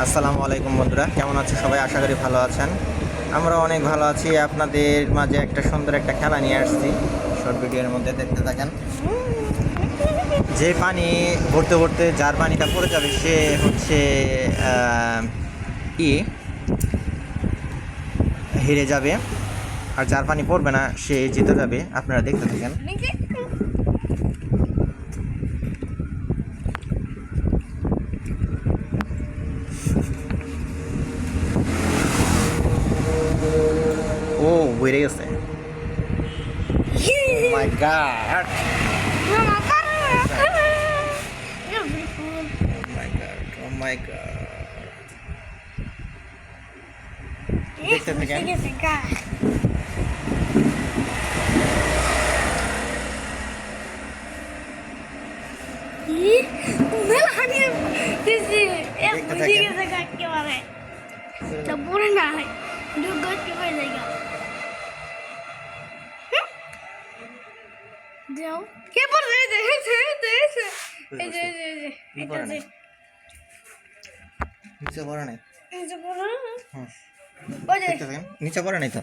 আসসালামু আলাইকুম বন্ধুরা, কেমন আছো সবাই? আশা করি ভালো আছেন। আমরা অনেক ভালো আছি। আপনাদের মাঝে একটা সুন্দর একটা খেলা নিয়ে আসছি, শর্ট ভিডিওর মধ্যে দেখতে থাকেন। যে পানি ভরতে ভরতে যার পানিটা পড়ে যাবে সে হচ্ছে ই হেরে যাবে, আর যার পানি পড়বে না সে জিতে যাবে। আপনারা দেখতে থাকেন। ও বেড়ে গেছে। মাই গড, ও মাই গড। দেখতে থাকেন। নিচে পড়ে নাই। নিচে পড়ে নাই তো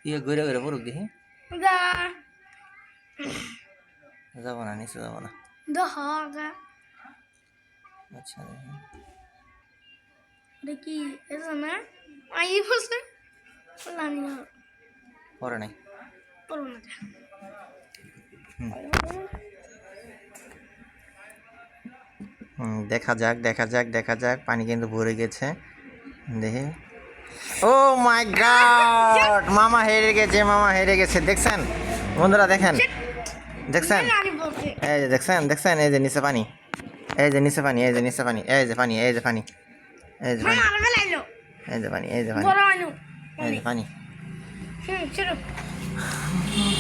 ইয়ে ঘুরে ঘুরে পড়ুক দেখি। যাবো না, নিচে যাবো না। আচ্ছা দেখি না আই বসে পড়ে নাই। দেখা যাক দেখা যাক দেখা যাক। পানি কিন্তু ভরে গেছে দেখি। ও মাই গড, মামা হেরে গেছে, মামা হেরে গেছে। দেখছেন বন্ধুরা, দেখেন দেখছেন, এই যে দেখছেন দেখছেন, এই যে নিচে পানি, এই যে নিচে পানি, এই যে নিচে পানি, এই যে পানি, এই যে পানি, এই যে পানি, এই যে পানি, এই যে পানি, এই যে পানি।